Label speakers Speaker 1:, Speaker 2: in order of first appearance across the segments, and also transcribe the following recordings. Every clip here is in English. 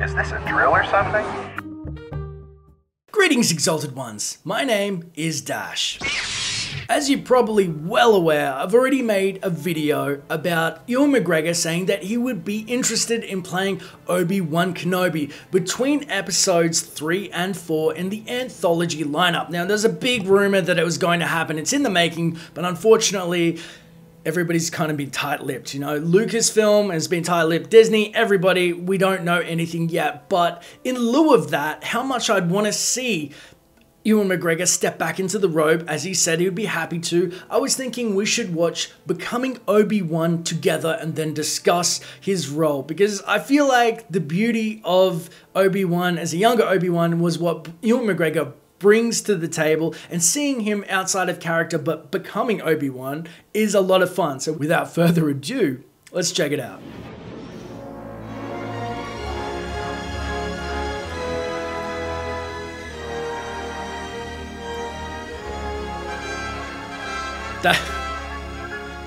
Speaker 1: Is this a drill or something?
Speaker 2: Greetings, Exalted Ones. My name is Dash. As you're probably well aware, I've already made a video about Ewan McGregor saying that he would be interested in playing Obi-Wan Kenobi between episodes 3 and 4 in the anthology lineup. Now, there's a big rumor that it was going to happen. It's in the making, but unfortunately, everybody's kind of been tight-lipped, you know. Lucasfilm has been tight-lipped, Disney, everybody, we don't know anything yet. But in lieu of that, how much I'd want to see Ewan McGregor step back into the robe, as he said he would be happy to, I was thinking we should watch Becoming Obi-Wan together and then discuss his role. Because I feel like the beauty of Obi-Wan as a younger Obi-Wan was what Ewan McGregor brings to the table, and seeing him outside of character but becoming Obi-Wan is a lot of fun. So without further ado, let's check it out.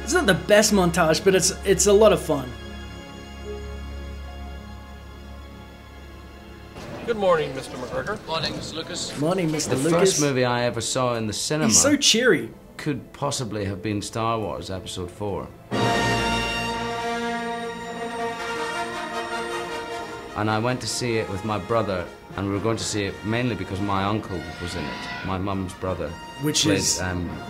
Speaker 2: It's not the best montage, but it's a lot of fun.
Speaker 3: Good morning, Mr. McGregor.
Speaker 4: Morning, Mr. Lucas.
Speaker 2: Morning, Mr.
Speaker 5: The
Speaker 2: Lucas.
Speaker 5: first movie I ever saw in the cinema
Speaker 2: He's so cheery.
Speaker 5: could possibly have been Star Wars Episode 4. And I went to see it with my brother, and we were going to see it mainly because my uncle was in it, my mum's brother.
Speaker 2: Which
Speaker 5: played,
Speaker 2: is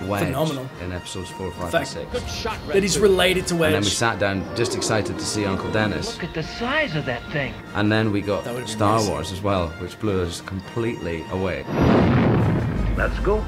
Speaker 5: Wedge
Speaker 2: phenomenal.
Speaker 5: In episodes 4, 5,
Speaker 2: fact,
Speaker 5: and 6.
Speaker 4: Good shot, Red
Speaker 2: That he's
Speaker 4: Suit.
Speaker 2: related to
Speaker 5: And then we
Speaker 2: Wedge.
Speaker 5: sat down just excited to see Uncle Dennis.
Speaker 6: Look at the size of that thing.
Speaker 5: And then we got
Speaker 2: That would've been
Speaker 5: Star
Speaker 2: amazing.
Speaker 5: Wars as well, which blew us completely away.
Speaker 7: That's good.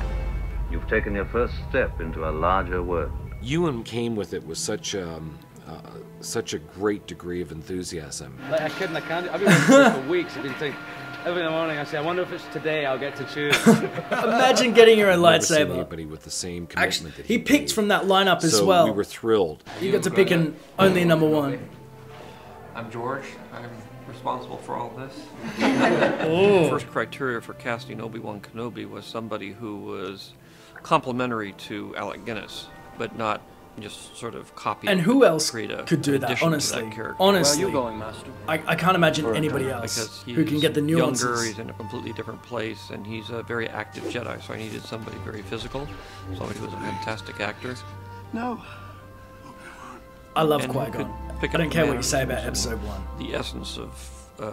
Speaker 7: You've taken your first step into a larger world.
Speaker 8: Ewan came with it with such a great degree of enthusiasm.
Speaker 9: Like, I couldn't, I can't. I've been waiting for weeks. I've been thinking, every morning I say, I wonder if it's today I'll get to choose.
Speaker 2: Imagine getting your own
Speaker 8: I've never seen
Speaker 2: lightsaber.
Speaker 8: anybody with the same commitment
Speaker 2: Actually,
Speaker 8: that
Speaker 2: he picked
Speaker 8: did.
Speaker 2: from that lineup as
Speaker 8: So
Speaker 2: well.
Speaker 8: we were thrilled.
Speaker 2: You got to pick an only number one.
Speaker 10: I'm George. I'm responsible for all this.
Speaker 3: The first criteria for casting Obi-Wan Kenobi was somebody who was complementary to Alec Guinness, but not just sort of copy.
Speaker 2: And who else
Speaker 3: create a
Speaker 2: could do that,
Speaker 3: addition to
Speaker 2: honestly?
Speaker 3: character.
Speaker 2: Honestly.
Speaker 9: Where are you going, Master?
Speaker 2: I can't imagine anybody else
Speaker 3: Because he's
Speaker 2: who can get the nuances.
Speaker 3: younger, he's in a completely different place, and he's a very active Jedi, so I needed somebody very physical, somebody who was a fantastic actor.
Speaker 1: No.
Speaker 2: I love
Speaker 3: and who
Speaker 2: Qui-Gon.
Speaker 3: could pick
Speaker 2: I
Speaker 3: up
Speaker 2: don't
Speaker 3: the
Speaker 2: care what you say
Speaker 3: mannerisms
Speaker 2: about episode 1.
Speaker 3: The essence of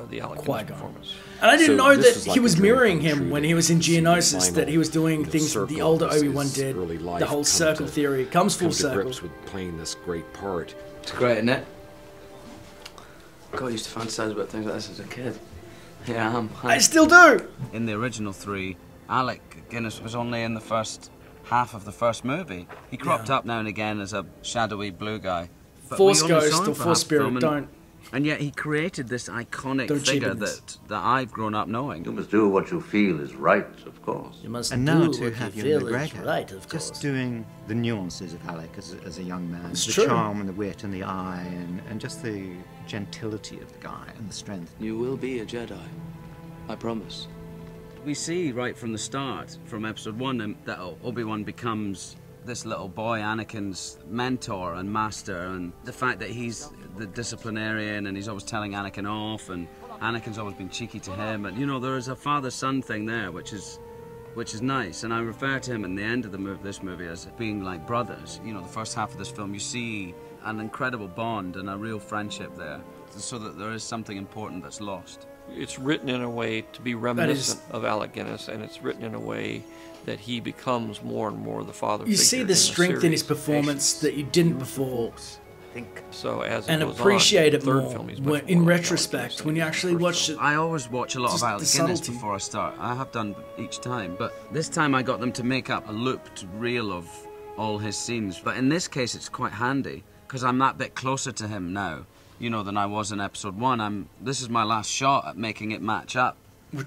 Speaker 3: the Alec Guinness
Speaker 2: Qui-Gon.
Speaker 3: performance.
Speaker 2: And I didn't
Speaker 8: So
Speaker 2: know
Speaker 8: this
Speaker 2: that
Speaker 8: was
Speaker 2: he
Speaker 8: like
Speaker 2: was
Speaker 8: a dream
Speaker 2: mirroring
Speaker 8: come
Speaker 2: him
Speaker 8: true
Speaker 2: when
Speaker 8: to
Speaker 2: he was in
Speaker 8: see the
Speaker 2: Geonosis,
Speaker 8: final,
Speaker 2: that he was doing things that
Speaker 8: circle
Speaker 2: the older
Speaker 8: of his
Speaker 2: Obi-Wan did.
Speaker 8: early life
Speaker 2: The whole
Speaker 8: come
Speaker 2: circle
Speaker 8: to-
Speaker 2: theory comes full
Speaker 8: come to
Speaker 2: circle.
Speaker 8: grips with playing this great part.
Speaker 5: It's great, isn't it? God, I used to fantasize about things like this as a kid. Here I am.
Speaker 2: I still do!
Speaker 5: In the original 3, Alec Guinness was only in the first half of the first movie. He cropped up now and again as a shadowy blue guy. But
Speaker 2: Force
Speaker 5: we only saw
Speaker 2: Ghost
Speaker 5: him
Speaker 2: or
Speaker 5: for
Speaker 2: Force
Speaker 5: half the film,
Speaker 2: Spirit, don't.
Speaker 5: And yet he created this iconic
Speaker 2: Don't
Speaker 5: figure
Speaker 2: cheapen this.
Speaker 5: that I've grown up knowing.
Speaker 7: You must do what you feel is right, of course.
Speaker 2: You must
Speaker 11: And
Speaker 2: do
Speaker 11: now
Speaker 2: what
Speaker 11: to
Speaker 2: you
Speaker 11: have
Speaker 2: feel
Speaker 11: Ewan
Speaker 2: is
Speaker 11: McGregor
Speaker 2: right, of course.
Speaker 11: just doing the nuances of Alec as a young man.
Speaker 2: It's
Speaker 11: the
Speaker 2: true.
Speaker 11: charm and the wit and the eye and just the gentility of the guy and the strength.
Speaker 4: You will be a Jedi. I promise.
Speaker 5: We see right from the start, from episode 1, that Obi-Wan becomes this little boy, Anakin's mentor and master, and the fact that he's the disciplinarian and he's always telling Anakin off, and Anakin's always been cheeky to him, and you know, there is a father-son thing there, which is nice. And I refer to him in the end of this movie as being like brothers. You know, the first half of this film, you see an incredible bond and a real friendship there, so that there is something important that's lost.
Speaker 3: It's written in a way to be reminiscent of Alec Guinness, and it's written in a way that he becomes more and more the father
Speaker 2: You
Speaker 3: figure
Speaker 2: see
Speaker 3: in
Speaker 2: the strength in his
Speaker 3: series.
Speaker 2: performance that you didn't before.
Speaker 3: So as it
Speaker 2: And
Speaker 3: goes
Speaker 2: appreciate
Speaker 3: on,
Speaker 2: it
Speaker 3: the third
Speaker 2: more
Speaker 3: film, he's much
Speaker 2: in
Speaker 3: more like
Speaker 2: retrospect,
Speaker 3: Alec
Speaker 2: when you
Speaker 3: Guinness
Speaker 2: actually
Speaker 3: than the
Speaker 2: watch
Speaker 3: first
Speaker 2: it.
Speaker 3: film.
Speaker 5: I always watch a lot
Speaker 2: Just
Speaker 5: of Alec
Speaker 2: the
Speaker 5: Guinness
Speaker 2: subtlety.
Speaker 5: before I start. I have done each time, but this time I got them to make up a looped reel of all his scenes. But in this case, it's quite handy because I'm that bit closer to him now, you know, than I was in episode 1. This is my last shot at making it match up,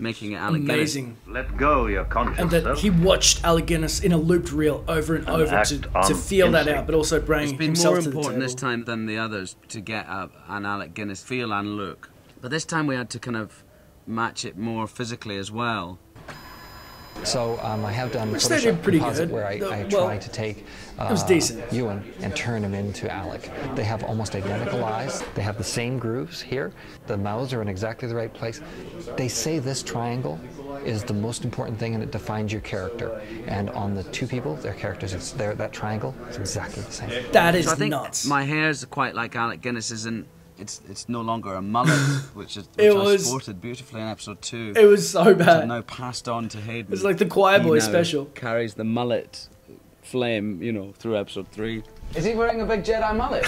Speaker 5: making it Alec Guinness.
Speaker 2: Amazing.
Speaker 7: Let go your conscience,
Speaker 2: And that
Speaker 7: sir.
Speaker 2: he watched Alec Guinness in a looped reel over and over
Speaker 7: act
Speaker 2: to
Speaker 7: on
Speaker 2: feel that
Speaker 7: instinct.
Speaker 2: out, but also bring
Speaker 5: It's been
Speaker 2: himself
Speaker 5: more
Speaker 2: to the
Speaker 5: important
Speaker 2: table.
Speaker 5: this time than the others to get an Alec Guinness feel and look. But this time we had to kind of match it more physically as well.
Speaker 6: So I have done
Speaker 2: Which they did pretty
Speaker 6: composite
Speaker 2: good.
Speaker 6: where I
Speaker 2: Well,
Speaker 6: try to take
Speaker 2: it was decent.
Speaker 6: Ewan and turn him into Alec. They have almost identical eyes. They have the same grooves here. The mouths are in exactly the right place. They say this triangle is the most important thing and it defines your character. And on the two people, their characters, that triangle is exactly the same.
Speaker 2: That is
Speaker 5: so I think
Speaker 2: nuts.
Speaker 5: My hair's quite like Alec Guinness's, and it's no longer a mullet, which I sported beautifully in episode 2.
Speaker 2: It was so bad.
Speaker 5: Now passed on to Hayden.
Speaker 2: It's like the Choir Boy
Speaker 5: He now
Speaker 2: special.
Speaker 5: Carries the mullet flame, you know, through episode 3.
Speaker 9: Is he wearing a big Jedi mullet?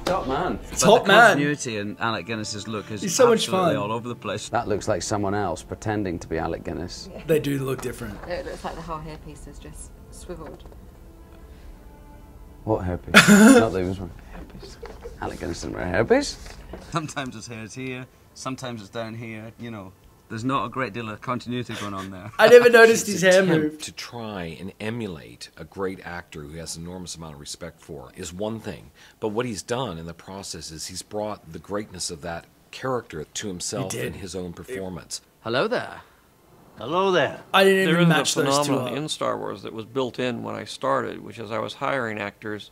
Speaker 9: Top man.
Speaker 2: Top
Speaker 5: the
Speaker 2: man.
Speaker 5: continuity in Alec Guinness's look is
Speaker 2: He's so much
Speaker 5: absolutely
Speaker 2: fun.
Speaker 5: all over the place.
Speaker 9: That looks like someone else pretending to be Alec Guinness.
Speaker 2: They do look different.
Speaker 12: It looks like the whole hairpiece is just swiveled.
Speaker 9: What hairpiece? Not that he was wearing a hairpiece. Alec Guinness didn't wear a hairpiece.
Speaker 5: Sometimes his hair's here, sometimes it's down here, you know. There's not a great deal of continuity going on there.
Speaker 2: I never noticed his hair
Speaker 8: attempt
Speaker 2: move.
Speaker 8: To try and emulate a great actor who has an enormous amount of respect for is one thing, but what he's done in the process is he's brought the greatness of that character to himself in his own performance.
Speaker 4: Hello there.
Speaker 1: Hello there.
Speaker 2: I didn't
Speaker 3: There
Speaker 2: even
Speaker 3: is
Speaker 2: match
Speaker 3: a
Speaker 2: those two
Speaker 3: phenomenon
Speaker 2: up.
Speaker 3: in Star Wars that was built in when I started, which is I was hiring actors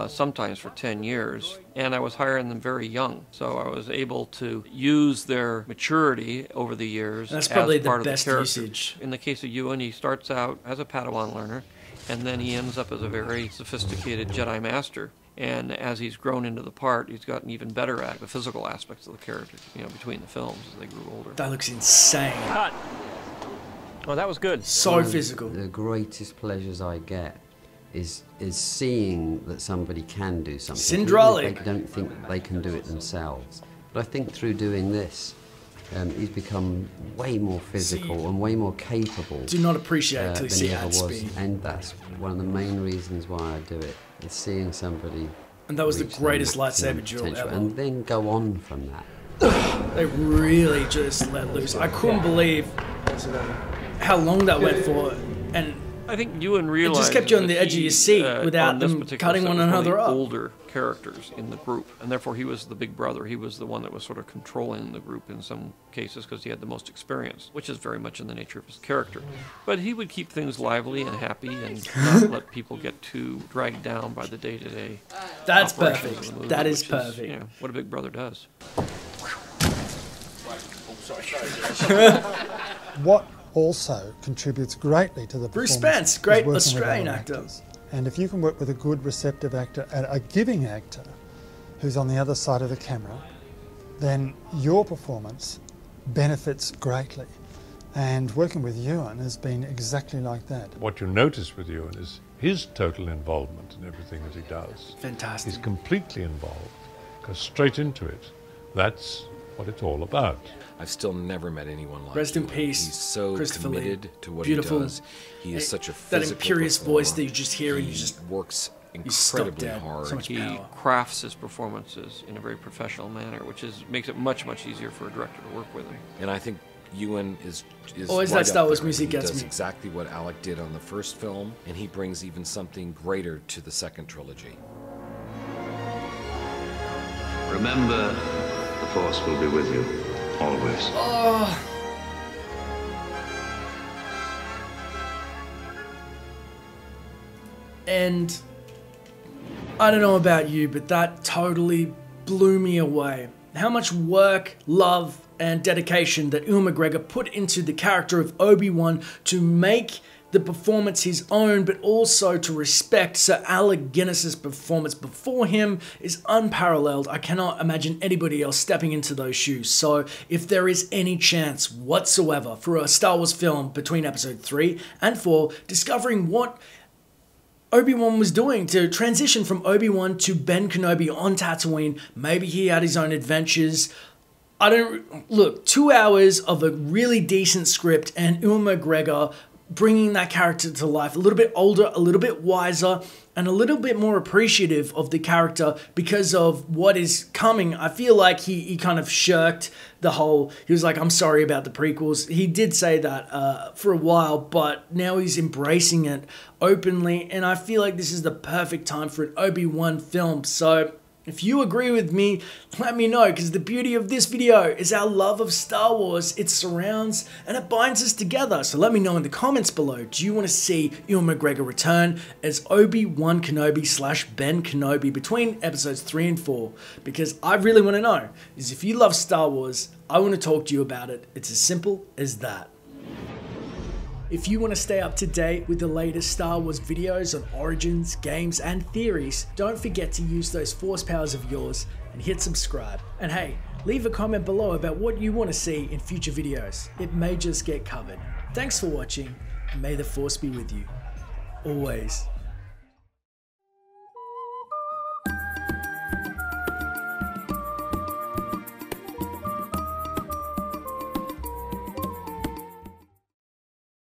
Speaker 3: sometimes for 10 years, and I was hiring them very young. So I was able to use their maturity over the years
Speaker 2: That's
Speaker 3: as
Speaker 2: probably the
Speaker 3: part of
Speaker 2: best
Speaker 3: the character.
Speaker 2: usage.
Speaker 3: In the case of Ewan, he starts out as a Padawan learner, and then he ends up as a very sophisticated Jedi Master. And as he's grown into the part, he's gotten even better at the physical aspects of the character, you know, between the films as they grew older.
Speaker 2: That looks insane.
Speaker 3: Oh, that was good.
Speaker 2: So physical.
Speaker 13: The greatest pleasures I get is seeing that somebody can do something. Even if
Speaker 2: Syndrolic.
Speaker 13: they don't think they can do it themselves. But I think through doing this, he's become way more physical and way more capable.
Speaker 2: Do not appreciate it till you
Speaker 13: than
Speaker 2: see
Speaker 13: he
Speaker 2: it
Speaker 13: ever
Speaker 2: at
Speaker 13: was.
Speaker 2: speed.
Speaker 13: And that's one of the main reasons why I do it. Is seeing somebody.
Speaker 2: And that was the
Speaker 13: reach
Speaker 2: greatest
Speaker 13: their maximum
Speaker 2: lightsaber duel
Speaker 13: potential
Speaker 2: ever.
Speaker 13: And then go on from that.
Speaker 2: They really just let loose. I couldn't believe how long that went for, and
Speaker 3: I think Ewan
Speaker 2: it
Speaker 3: realized
Speaker 2: just kept you on
Speaker 3: that
Speaker 2: the edge of
Speaker 3: he,
Speaker 2: your seat
Speaker 3: on
Speaker 2: without
Speaker 3: this
Speaker 2: them
Speaker 3: particular
Speaker 2: cutting
Speaker 3: set
Speaker 2: one
Speaker 3: was of
Speaker 2: another
Speaker 3: the
Speaker 2: up.
Speaker 3: older characters in the group, and therefore he was the big brother. He was the one that was sort of controlling the group in some cases because he had the most experience, which is very much in the nature of his character. But he would keep things lively and happy and not let people get too dragged down by the day-to-day.
Speaker 2: That's
Speaker 3: operations
Speaker 2: perfect.
Speaker 3: of the movie,
Speaker 2: That is
Speaker 3: which
Speaker 2: perfect.
Speaker 3: You know, what a big brother does.
Speaker 14: What also contributes greatly to the
Speaker 2: Bruce
Speaker 14: performance
Speaker 2: Spence, great
Speaker 14: is working with
Speaker 2: Australian
Speaker 14: other
Speaker 2: actor.
Speaker 14: actors. And if you can work with a good receptive actor and a giving actor who's on the other side of the camera, then your performance benefits greatly. And working with Ewan has been exactly like that.
Speaker 15: What you notice with Ewan is his total involvement in everything that he does.
Speaker 2: Fantastic.
Speaker 15: He's completely involved, goes straight into it. That's what it's all about.
Speaker 8: I've still never met anyone like
Speaker 2: Rest in
Speaker 8: Ewan.
Speaker 2: peace,
Speaker 8: He's so
Speaker 2: Christopher Lee.
Speaker 8: committed to what
Speaker 2: Beautiful.
Speaker 8: he does. He is such a
Speaker 2: That
Speaker 8: physical
Speaker 2: imperious voice
Speaker 8: performer.
Speaker 2: that you just hear and you
Speaker 8: He
Speaker 2: just
Speaker 8: works
Speaker 2: stop
Speaker 8: incredibly
Speaker 2: dead.
Speaker 8: hard.
Speaker 2: So much
Speaker 3: He
Speaker 2: power.
Speaker 3: crafts his performances in a very professional manner, which makes it much, much easier for a director to work with him.
Speaker 8: And I think Ewan is
Speaker 2: Always
Speaker 8: right
Speaker 2: that Star
Speaker 8: up
Speaker 2: Wars
Speaker 8: there.
Speaker 2: music
Speaker 8: He
Speaker 2: gets
Speaker 8: does
Speaker 2: me.
Speaker 8: exactly what Alec did on the first film, and he brings even something greater to the second trilogy.
Speaker 7: Remember, the Force will be with you, always.
Speaker 2: Oh. And I don't know about you, but that totally blew me away. How much work, love, and dedication that Ewan McGregor put into the character of Obi-Wan to make the performance his own, but also to respect Sir Alec Guinness's performance before him is unparalleled. I cannot imagine anybody else stepping into those shoes. So if there is any chance whatsoever for a Star Wars film between episode 3 and 4, discovering what Obi-Wan was doing to transition from Obi-Wan to Ben Kenobi on Tatooine, maybe he had his own adventures. I don't, look, 2 hours of a really decent script and Ewan McGregor bringing that character to life, a little bit older, a little bit wiser, and a little bit more appreciative of the character because of what is coming. I feel like he kind of shirked the whole, he was like, I'm sorry about the prequels. He did say that for a while, but now he's embracing it openly, and I feel like this is the perfect time for an Obi-Wan film. So If you agree with me, let me know, because the beauty of this video is our love of Star Wars. It surrounds and it binds us together. So let me know in the comments below, do you want to see Ewan McGregor return as Obi-Wan Kenobi / Ben Kenobi between episodes 3 and 4? Because I really want to know, is if you love Star Wars, I want to talk to you about it. It's as simple as that. If you want to stay up to date with the latest Star Wars videos on origins, games, and theories, don't forget to use those force powers of yours and hit subscribe. And hey, leave a comment below about what you want to see in future videos. It may just get covered. Thanks for watching, and may the force be with you. Always.